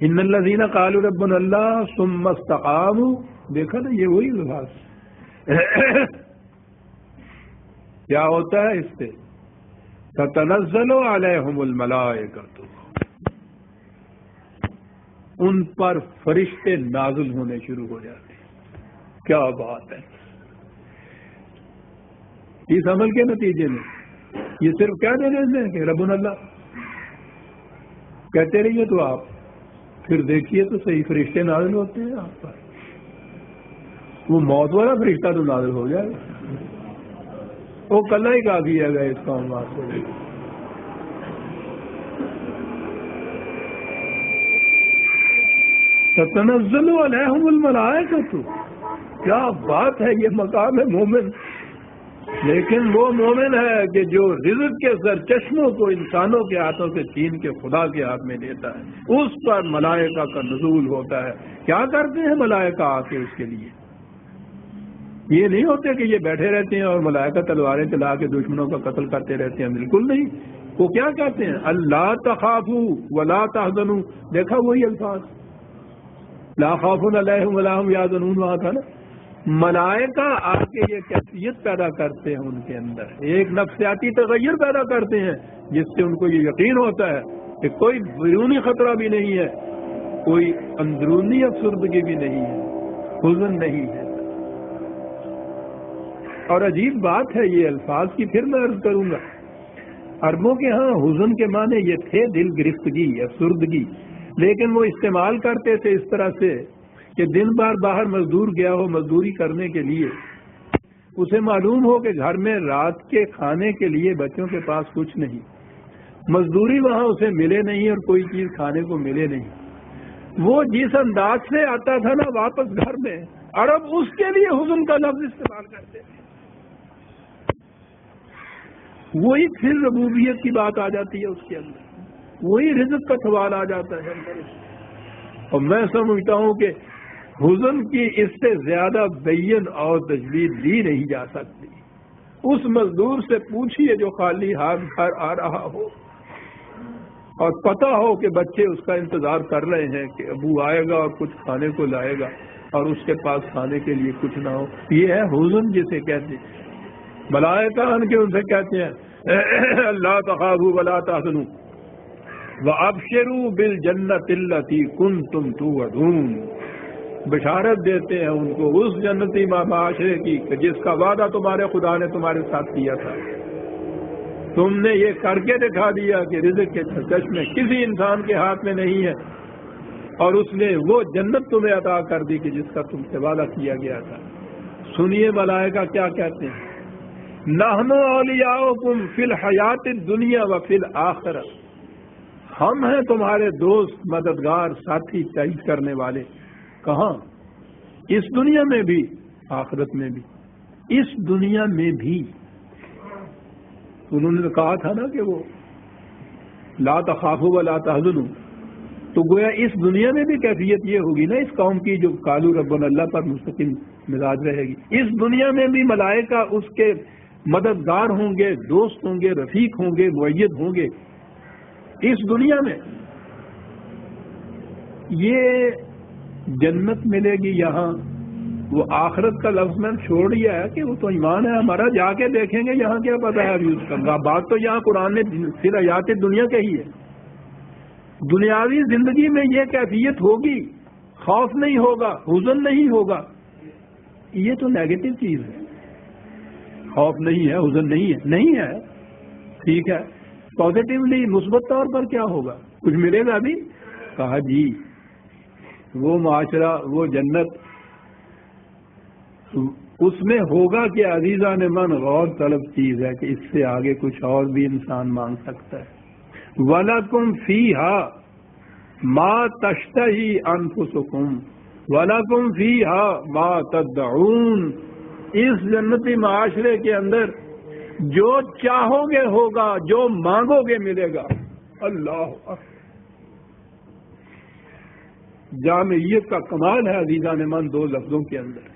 ان الذین قالوا ربنا اللہ ثم استقاموا، دیکھا نا یہ وہی لفظ کیا ہوتا ہے اس سے؟ تتنزل علیہم الملائکۃ، ان پر فرشتے نازل ہونے شروع ہو جاتے ہیں. کیا بات ہے! اس عمل کے نتیجے میں یہ صرف کیا دے دیتے ہیں کہ ربنا اللہ کہتے رہیے تو آپ پھر دیکھیے تو صحیح فرشتے نازل ہوتے ہیں آپ پر. وہ موت والا فرشتہ تو نازل ہو جائے گا، وہ کل ہی کافی ہے گا اس کام واسطے. تتنزل علیہم الملائکۃ، کیا بات ہے! یہ مقام ہے مومن. لیکن وہ مومن ہے کہ جو رزق کے سرچشموں کو انسانوں کے ہاتھوں سے چھین کے خدا کے ہاتھ میں دیتا ہے، اس پر ملائکہ کا نزول ہوتا ہے. کیا کرتے ہیں ملائکہ آ کے اس کے لیے؟ یہ نہیں ہوتے کہ یہ بیٹھے رہتے ہیں اور ملائکہ تلواریں چلا کے دشمنوں کا قتل کرتے رہتے ہیں، بالکل نہیں. وہ کیا کہتے ہیں؟ اللہ تخافوا ولا تحزنوا. دیکھا وہی الفاظ، لا خوف علیہم ولا هم یحزنون وہاں تھا نا. ملائکہ آ کے یہ کیفیت پیدا کرتے ہیں ان کے اندر، ایک نفسیاتی تغیر پیدا کرتے ہیں جس سے ان کو یہ یقین ہوتا ہے کہ کوئی بیرونی خطرہ بھی نہیں ہے، کوئی اندرونی افسردگی بھی نہیں ہے، حزن نہیں ہے. اور عجیب بات ہے یہ الفاظ کی، پھر میں عرض کروں گا. عربوں کے ہاں حزن کے معنی یہ تھے دل گرفتگی، افسردگی، لیکن وہ استعمال کرتے تھے اس طرح سے کہ دن بار باہر مزدور گیا ہو مزدوری کرنے کے لیے، اسے معلوم ہو کہ گھر میں رات کے کھانے کے لیے بچوں کے پاس کچھ نہیں، مزدوری وہاں اسے ملے نہیں اور کوئی چیز کھانے کو ملے نہیں. وہ جس انداز سے آتا تھا نا واپس گھر میں، عرب اس کے لیے حزن کا لفظ استعمال کرتے تھے. وہی پھر ربوبیت کی بات آ جاتی ہے اس کے اندر، وہی رزق کا سوال آ جاتا ہے اندر. اور میں سمجھتا ہوں کہ حزن کی اس سے زیادہ بین اور تجوید دی نہیں جا سکتی. اس مزدور سے پوچھیے جو خالی ہاتھ گھر آ رہا ہو اور پتہ ہو کہ بچے اس کا انتظار کر رہے ہیں کہ ابو آئے گا اور کچھ کھانے کو لائے گا، اور اس کے پاس کھانے کے لیے کچھ نہ ہو. یہ ہے حزن جسے کہتے ہیں. ملائکہ ان کے ان سے کہتے ہیں اللہ تخافوا ولا تحزنوا وابشروا بالجنۃ التی کنتم توعدون. بشارت دیتے ہیں ان کو اس جنتی معاشرے کی کہ جس کا وعدہ تمہارے خدا نے تمہارے ساتھ کیا تھا. تم نے یہ کر کے دکھا دیا کہ رزق کے چشمے کسی انسان کے ہاتھ میں نہیں ہے، اور اس نے وہ جنت تمہیں عطا کر دی کہ جس کا تم سے وعدہ کیا گیا تھا. سنیے ملائکہ کیا کہتے ہیں، نحن اولیاؤکم فی الحیات الدنیا و فی الآخرہ. ہم ہیں تمہارے دوست، مددگار، ساتھی، تائید کرنے والے. کہاں؟ اس دنیا میں بھی، آخرت میں بھی. اس دنیا میں بھی انہوں نے کہا تھا نا کہ وہ لا تخافوا ولا تحزنوا، تو گویا اس دنیا میں بھی کیفیت یہ ہوگی نا اس قوم کی جو قالوا ربنا اللہ پر مستقل مزاج رہے گی. اس دنیا میں بھی ملائکہ اس کے مددگار ہوں گے، دوست ہوں گے، رفیق ہوں گے، معید ہوں گے. اس دنیا میں یہ جنت ملے گی یہاں. وہ آخرت کا لفظ میں چھوڑ دیا ہے کہ وہ تو ایمان ہے ہمارا، جا کے دیکھیں گے یہاں کیا پتہ ہے ابھی اس کا. بات تو یہاں قرآن نے پھر حیات دنیا کہی ہے. دنیاوی زندگی میں یہ کیفیت ہوگی، خوف نہیں ہوگا، حزن نہیں ہوگا. یہ تو نیگیٹو چیز ہے. خوف نہیں ہے، حزن نہیں ہے، نہیں ہے، ٹھیک ہے. پازیٹیولی مثبت طور پر کیا ہوگا؟ کچھ ملے گا ابھی؟ کہا جی وہ معاشرہ، وہ جنت اس میں ہوگا کہ عزیزان من غور طلب چیز ہے کہ اس سے آگے کچھ اور بھی انسان مانگ سکتا ہے. وَلَكُمْ فِيهَا مَا تَشْتَهِي أَنفُسُكُمْ وَلَكُمْ فِيهَا مَا تَدَّعُونَ. اس جنتی معاشرے کے اندر جو چاہو گے ہوگا، جو مانگو گے ملے گا. اللہ اکبر. جامعیت کا کمال ہے عزیزان من دو لفظوں کے اندر.